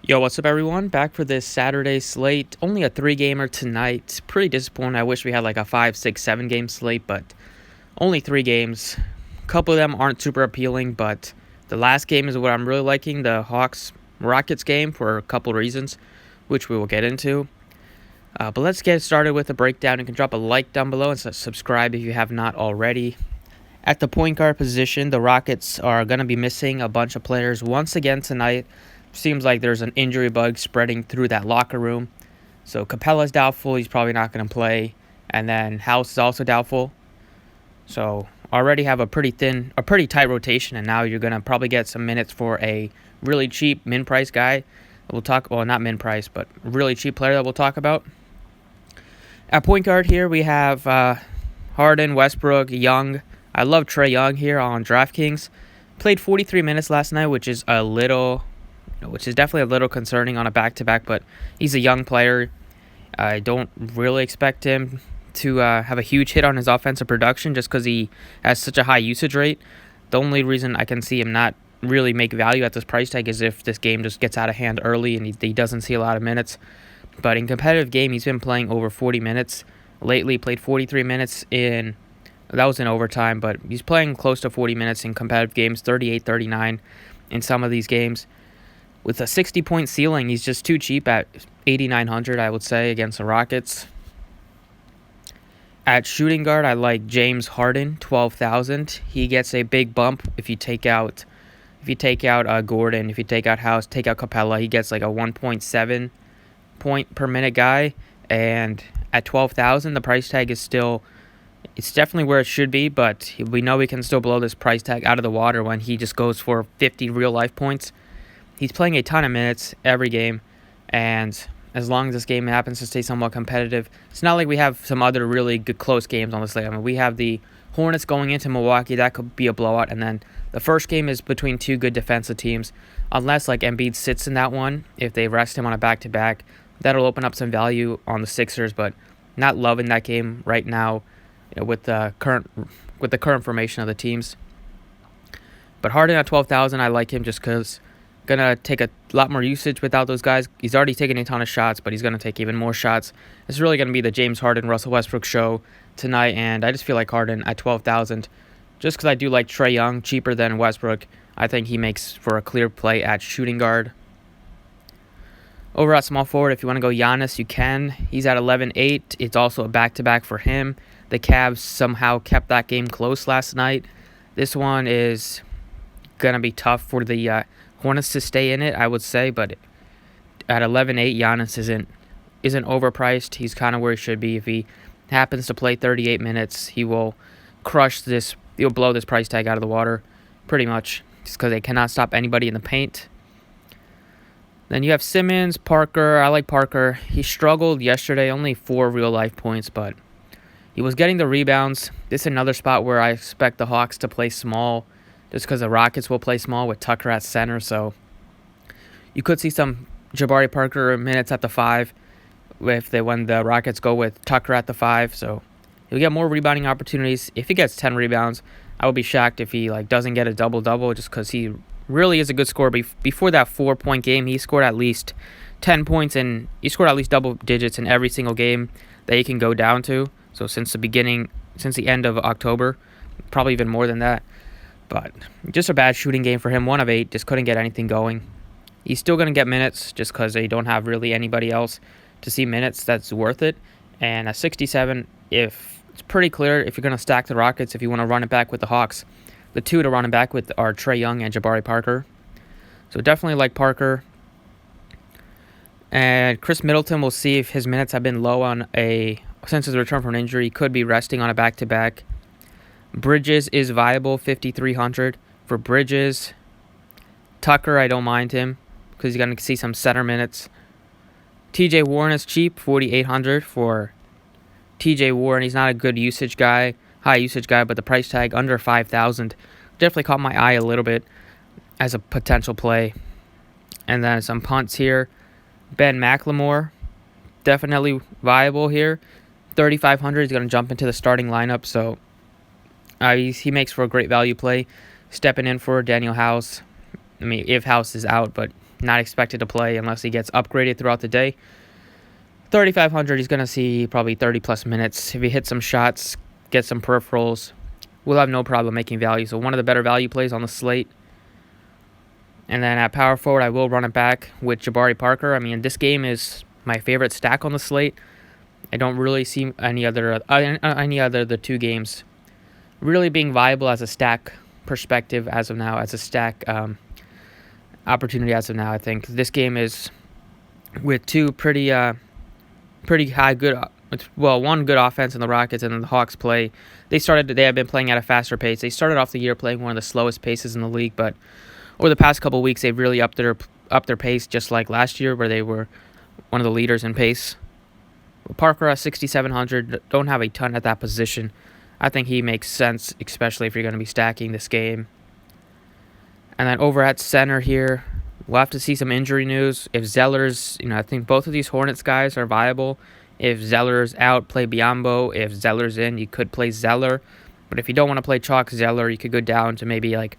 Yo, what's up, everyone? Back for this Saturday slate. Only a 3-gamer tonight. Pretty disappointed. I wish we had like a 5, 6, 7-game slate, but only 3 games. A couple of them aren't super appealing, but the last game is what I'm really liking, the Hawks-Rockets game, for a couple of reasons, which we will get into. But let's get started with a breakdown. You can drop a like down below and subscribe if you have not already. At the point guard position, the Rockets are going to be missing a bunch of players once again tonight. Seems like there's an injury bug spreading through that locker room. So Capella's doubtful. He's probably not going to play. And then House is also doubtful. So already have a pretty tight rotation. And now you're going to probably get some minutes for a really cheap min-price guy. Not min-price, but really cheap player that we'll talk about. At point guard here, we have Harden, Westbrook, Young. I love Trey Young here on Draftkings. Played 43 minutes last night, which is definitely a little concerning on a back-to-back, but he's a young player. I don't really expect him to have a huge hit on his offensive production just because he has such a high usage rate. The only reason I can see him not really make value at this price tag is if this game just gets out of hand early and he doesn't see a lot of minutes. But in competitive game, he's been playing over 40 minutes. Lately, played 43 minutes that was in overtime, but he's playing close to 40 minutes in competitive games, 38, 39 in some of these games. With a 60-point ceiling, he's just too cheap at 8,900, I would say, against the Rockets. At shooting guard, I like James Harden, 12,000. He gets a big bump if you take out Gordon, if you take out House, take out Capella. He gets like a 1.7 point per minute guy, and at 12,000, the price tag is it's definitely where it should be, but we know we can still blow this price tag out of the water when he just goes for 50 real life points. He's playing a ton of minutes every game, and as long as this game happens to stay somewhat competitive, it's not like we have some other really good close games on this slate. I mean, we have the Hornets going into Milwaukee. That could be a blowout, and then the first game is between two good defensive teams. Unless like Embiid sits in that one, if they rest him on a back-to-back, that'll open up some value on the Sixers, but not loving that game right now, with the current formation of the teams. But Harden at 12,000, I like him just because gonna take a lot more usage without those guys. He's already taken a ton of shots, but he's gonna take even more shots. It's really gonna be the James Harden, Russell Westbrook show tonight, and I just feel like Harden at 12,000, just because I do like Trey Young, cheaper than Westbrook. I think he makes for a clear play at shooting guard. Over at small forward, if you want to go Giannis, you can. He's at 11.8. It's also a back-to-back for him. The Cavs somehow kept that game close last night. This one is gonna be tough for the Hornets to stay in it, I would say, but at 11.8, Giannis isn't overpriced. He's kind of where he should be. If he happens to play 38 minutes, he will crush this. He'll blow this price tag out of the water, pretty much, just because they cannot stop anybody in the paint. Then you have Simmons, Parker. I like Parker. He struggled yesterday, only 4 real-life points, but he was getting the rebounds. This is another spot where I expect the Hawks to play small, just because the Rockets will play small with Tucker at center. So you could see some Jabari Parker minutes at the 5 when the Rockets go with Tucker at the 5. So he'll get more rebounding opportunities. If he gets 10 rebounds, I would be shocked if he doesn't get a double-double, just because he really is a good scorer. Before that 4-point game, he scored at least 10 points, and he scored at least double digits in every single game that he can go down to. So since the end of October, probably even more than that. But just a bad shooting game for him. 1 of 8, just couldn't get anything going. He's still going to get minutes just because they don't have really anybody else to see minutes that's worth it. And at 67, if it's pretty clear if you're going to stack the Rockets, if you want to run it back with the Hawks, the 2 to run it back with are Trey Young and Jabari Parker. So definitely like Parker. And Chris Middleton, we'll see if his minutes have been low since his return from an injury. He could be resting on a back-to-back. Bridges is viable, 5,300 for Bridges. Tucker, I don't mind him because you're going to see some center minutes. TJ Warren is cheap, 4,800 for TJ Warren. He's not a good usage guy, high usage guy, but the price tag under 5,000 definitely caught my eye a little bit as a potential play. And then some punts here. Ben McLemore, definitely viable here. 3,500 is going to jump into the starting lineup, so he makes for a great value play, stepping in for Daniel House. I mean, if House is out, but not expected to play unless he gets upgraded throughout the day. 3,500, he's going to see probably 30 plus minutes. If he hits some shots, get some peripherals, we'll have no problem making value. So one of the better value plays on the slate. And then at power forward, I will run it back with Jabari Parker. I mean, this game is my favorite stack on the slate. I don't really see any other the two games really being viable as a stack perspective as of now, as a stack opportunity as of now. I think this game is with two pretty high one good offense in the Rockets, and then the Hawks play. They have been playing at a faster pace. They started off the year playing one of the slowest paces in the league, but over the past couple of weeks, they've really upped their pace, just like last year, where they were one of the leaders in pace. Parker at 6,700, don't have a ton at that position. I think he makes sense, especially if you're going to be stacking this game. And then over at center here, we'll have to see some injury news. If Zeller's, I think both of these Hornets guys are viable. If Zeller's out, play Biyombo. If Zeller's in, you could play Zeller. But if you don't want to play Chalk Zeller, you could go down to maybe like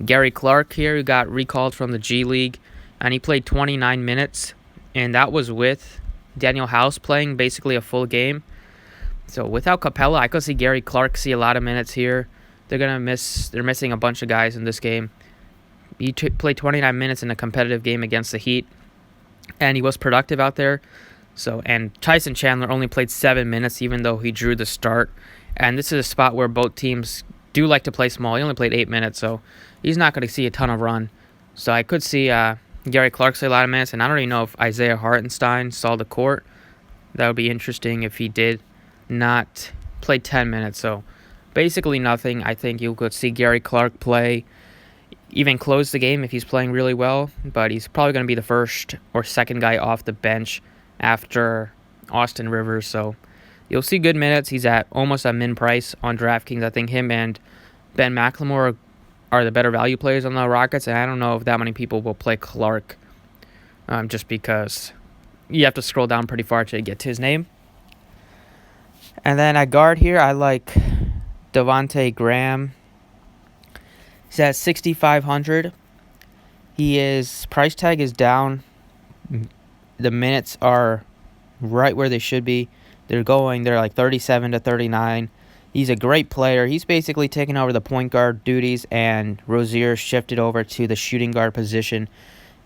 Gary Clark here, who got recalled from the G League. And he played 29 minutes. And that was with Daniel House playing basically a full game. So without Capella, I could see Gary Clark see a lot of minutes here. They're missing a bunch of guys in this game. He played 29 minutes in a competitive game against the Heat, and he was productive out there. And Tyson Chandler only played 7 minutes, even though he drew the start. And this is a spot where both teams do like to play small. He only played 8 minutes, so he's not going to see a ton of run. So I could see Gary Clark see a lot of minutes, and I don't even know if Isaiah Hartenstein saw the court. That would be interesting if he did not play 10 minutes. So basically nothing. I think you could see Gary Clark play, even close the game if he's playing really well, but he's probably going to be the first or second guy off the bench after Austin Rivers. So you'll see good minutes. He's at almost a min price on DraftKings. I think him and Ben McLemore are the better value players on the Rockets, and I don't know if that many people will play Clark, just because you have to scroll down pretty far to get to his name. And then at guard here, I like Devontae Graham. He's at 6,500. His price tag is down. The minutes are right where they should be. They're like 37 to 39. He's a great player. He's basically taken over the point guard duties, and Rozier shifted over to the shooting guard position.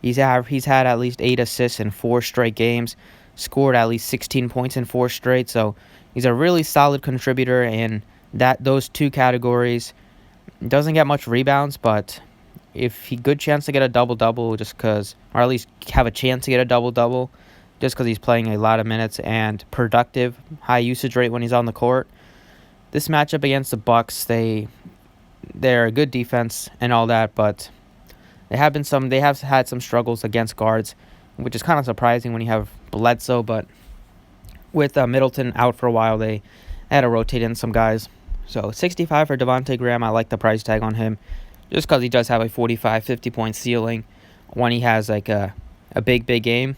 He's had at least 8 assists in 4 straight games, scored at least 16 points in 4 straight. So he's a really solid contributor in those two categories. Doesn't get much rebounds, but good chance to get a double-double or at least have a chance to get a double-double just because he's playing a lot of minutes and productive, high usage rate when he's on the court. This matchup against the Bucks, they're a good defense and all that, but they have had some struggles against guards, which is kind of surprising when you have Bledsoe, but with Middleton out for a while, they had to rotate in some guys. So 65 for Devontae Graham. I like the price tag on him just because he does have a 45, 50-point ceiling when he has like a big game.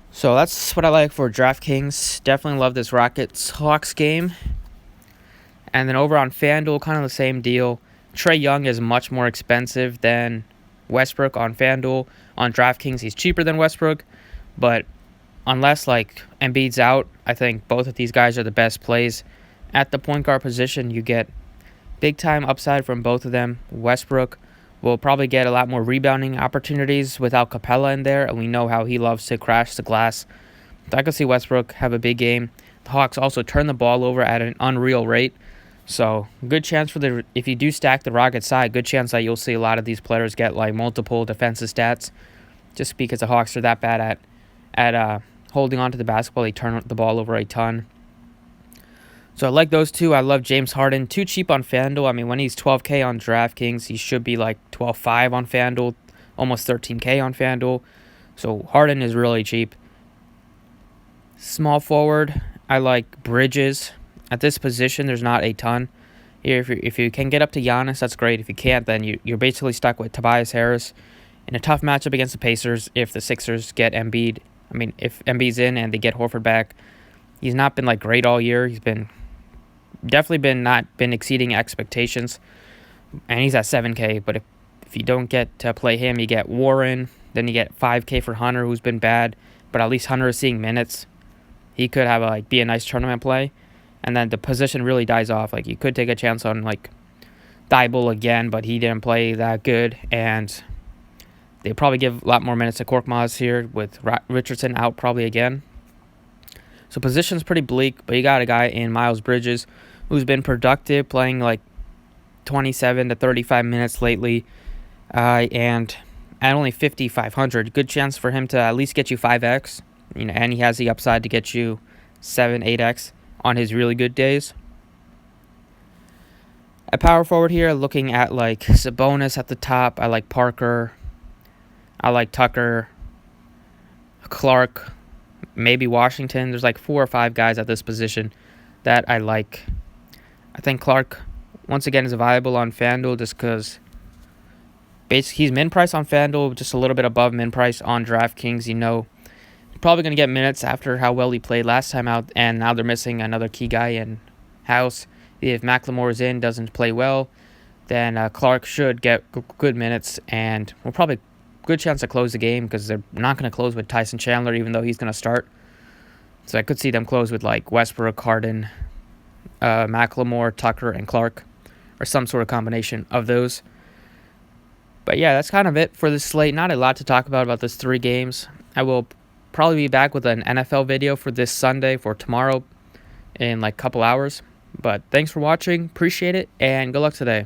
So that's what I like for DraftKings. Definitely love this Rockets-Hawks game. And then over on Fanduel, kind of the same deal. Trey Young is much more expensive than Westbrook on Fanduel. On DraftKings, he's cheaper than Westbrook. But unless like Embiid's out, I think both of these guys are the best plays. At the point guard position, you get big-time upside from both of them. Westbrook will probably get a lot more rebounding opportunities without Capella in there, and we know how he loves to crash the glass. So I could see Westbrook have a big game. The Hawks also turn the ball over at an unreal rate. So good chance if you do stack the Rockets side, good chance that you'll see a lot of these players get like multiple defensive stats just because the Hawks are that bad at holding on to the basketball. They turn the ball over a ton. So I like those two. I love James Harden. Too cheap on FanDuel. I mean, when he's $12K on DraftKings, he should be like $12.5 on FanDuel, almost $13K on FanDuel. So Harden is really cheap. Small forward, I like Bridges. At this position, there's not a ton. Here, if you can get up to Giannis, that's great. If you can't, then you're basically stuck with Tobias Harris in a tough matchup against the Pacers if the Sixers get Embiid. I mean, if Embiid's in and they get Horford back, he's not been like great all year. He's definitely not been exceeding expectations, and he's at 7K. But If you don't get to play him, you get Warren. Then you get 5K for Hunter, who's been bad, but at least Hunter is seeing minutes. He could have be a nice tournament play, and then the position really dies off. Like, you could take a chance on Thibault again, but he didn't play that good, and they probably give a lot more minutes to Korkmaz here with Richardson out probably again. So position's pretty bleak, but you got a guy in Miles Bridges who's been productive, playing 27 to 35 minutes lately, and at only 5,500, good chance for him to at least get you 5x, and he has the upside to get you 7, 8x on his really good days. At power forward here, looking at Sabonis at the top, I like Parker, I like Tucker, Clark, maybe Washington. There's 4 or 5 guys at this position that I like. I think Clark, once again, is viable on Fanduel just because basically he's min price on Fanduel, just a little bit above min price on Draftkings. Probably going to get minutes after how well he played last time out, and now they're missing another key guy in House. If McLemore's in, doesn't play well, then Clark should get good minutes, and will probably good chance to close the game because they're not going to close with Tyson Chandler, even though he's going to start. So I could see them close with Westbrook, Harden, McLemore, Tucker, and Clark, or some sort of combination of those. But yeah, that's kind of it for this slate. Not a lot to talk about this 3 games. I will probably be back with an NFL video for this Sunday for tomorrow in a couple hours. But thanks for watching. Appreciate it, and good luck today.